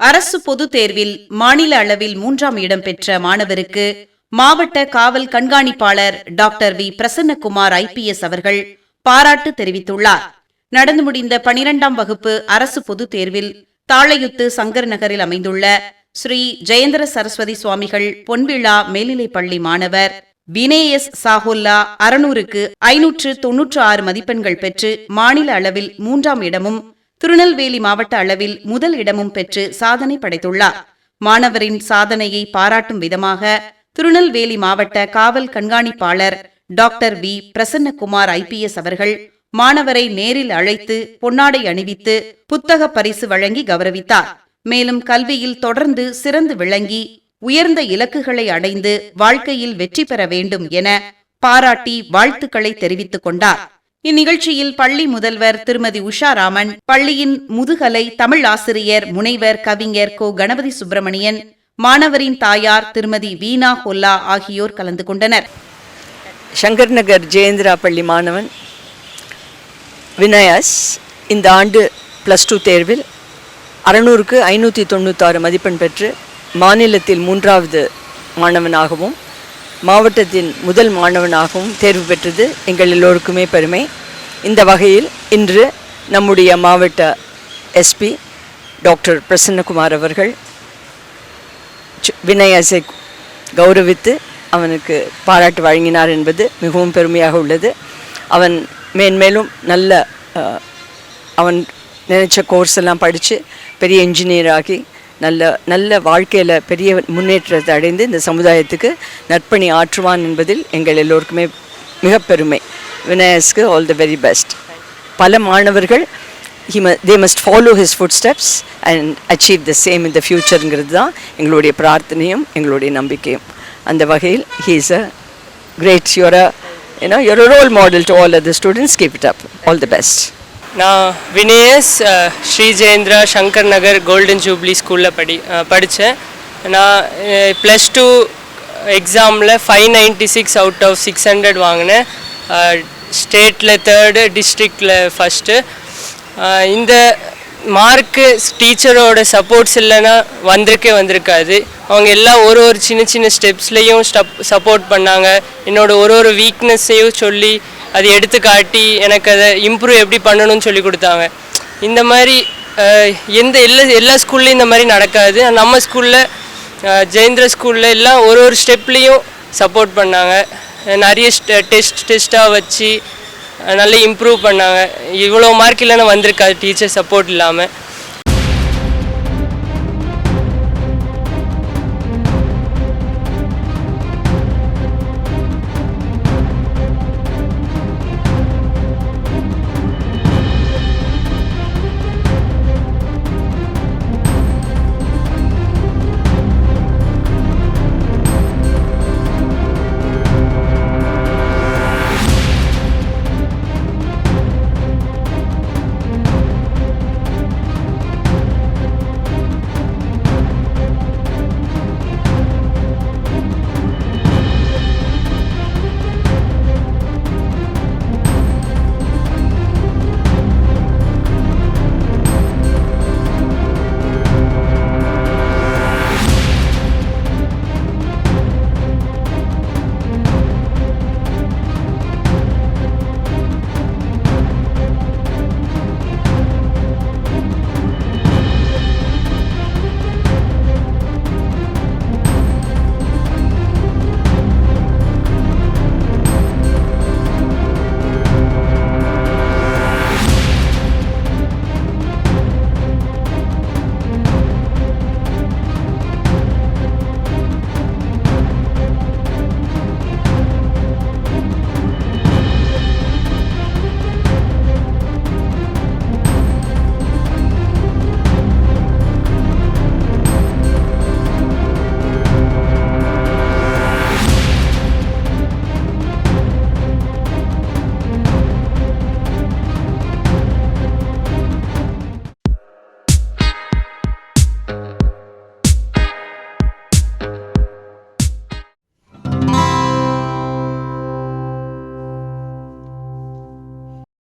அரசு பொதுத் தேர்வில் மாநில அளவில் 3ஆம் இடம் பெற்ற மாணவருக்கு மாவட்ட காவல் கண்காணிப்பாளர் டாக்டர் வி பிரசன்னகுமார் ஐபிஎஸ் அவர்கள் பாராட்டு தெரிவித்துள்ளார். நடந்து முடிந்த 12ஆம் வகுப்பு அரசு பொதுத் தேர்வில் தாளையுத்து சங்கர் நகரில் அமைந்துள்ள ஸ்ரீ ஜெயேந்திர சரஸ்வதி சுவாமிகள் பொன்விழா மேல்நிலைப்பள்ளி மாணவர் வினேஎஸ் சாஹோல்லா 600க்கு 596 மதிப்பெண்கள் பெற்று மாநில அளவில் 3ஆம் இடமும் திருநெல்வேலி மாவட்ட அளவில் முதல் இடமும் பெற்று சாதனை படைத்துள்ளார். மாணவரின் சாதனையை பாராட்டும் விதமாக திருநெல்வேலி மாவட்ட காவல் கண்காணிப்பாளர் டாக்டர் வி பிரசன்னகுமார் ஐபிஎஸ் அவர்கள் மாணவரை நேரில் அழைத்து பொன்னாடை அணிவித்து புத்தக பரிசு வழங்கி கௌரவித்தார். மேலும் கல்வியில் தொடர்ந்து சிறந்து விளங்கி உயர்ந்த இலக்குகளை அடைந்து வாழ்க்கையில் வெற்றி பெற வேண்டும் என பாராட்டி வாழ்த்துக்களை தெரிவித்துக் கொண்டார். இந்நிகழ்ச்சியில் பள்ளி முதல்வர் திருமதி உஷா ராமன், பள்ளியின் முதுகலை தமிழ் ஆசிரியர் முனைவர் கவிஞர் கோ கணபதி சுப்பிரமணியன், மாணவரின் தாயார் திருமதி வீணா ஹொல்லா ஆகியோர் கலந்து கொண்டனர். சங்கர் நகர் ஜெயேந்திரா பள்ளி மாணவன் வினயாஸ் இந்த ஆண்டு +2 தேர்வில் 600க்கு 596 மதிப்பெண் பெற்று மாநிலத்தில் 3வது மாணவனாகவும் மாவட்டத்தின் முதல் மாணவனாகவும் தேர்வு பெற்றது எங்கள் எல்லோருக்குமே பெருமை. இந்த வகையில் இன்று நம்முடைய மாவட்ட எஸ்பி டாக்டர் பிரசன்னகுமார் அவர்கள் வினயாஸை கௌரவித்து அவனுக்கு பாராட்டு வழங்கினார் என்பது மிகவும் பெருமையாக உள்ளது. அவன் மேன்மேலும் அவன் நினைச்ச கோர்ஸ் எல்லாம் படித்து பெரிய இன்ஜினியர் ஆகி நல்ல வாழ்க்கையில் பெரிய முன்னேற்றத்தை அடைந்து இந்த சமுதாயத்துக்கு நற்பணி ஆற்றுவான் என்பதில் எங்கள் எல்லோருக்குமே மிக பெருமை. வினயஸ்க்கு ஆல் தி வெரி பெஸ்ட். பல மாணவர்கள் they must follow his footsteps and achieve the same in the futureங்கிறது தான் எங்களுடைய பிரார்த்தனையும் எங்களுடைய நம்பிக்கையும். அந்த வகையில் he is a great, you're a role model to all other students. Keep it up. All the best. நான் வினேஎஸ் ஸ்ரீ ஜெயேந்திரா சங்கர் நகர் கோல்டன் ஜூப்ளி ஸ்கூலில் படித்தேன். நான் +2 எக்ஸாமில் 596 அவுட் ஆஃப் 600 வாங்கினேன். ஸ்டேட்டில் 3rd, டிஸ்ட்ரிக்டில் 1st. இந்த மார்க்கு டீச்சரோட சப்போர்ட்ஸ் இல்லைன்னா வந்திருக்காது. அவங்க எல்லாம் ஒரு சின்ன ஸ்டெப்ஸ்லேயும் சப்போர்ட் பண்ணாங்க. என்னோட ஒரு வீக்னஸையும் சொல்லி அதை எடுத்து காட்டி எனக்கு அதை இம்ப்ரூவ் எப்படி பண்ணணும்னு சொல்லி கொடுத்தாங்க. இந்த மாதிரி எல்லா ஸ்கூல்லையும் இந்த மாதிரி நடக்காது. நம்ம ஸ்கூலில் ஜெயேந்திர ஸ்கூலில் எல்லாம் ஒரு ஸ்டெப்லேயும் சப்போர்ட் பண்ணாங்க. நிறைய டெஸ்ட்டாக வச்சு நல்லா இம்ப்ரூவ் பண்ணாங்க. இவ்வளோ மார்க் இல்லைன்னா வந்திருக்காது டீச்சர் சப்போர்ட் இல்லாமல்.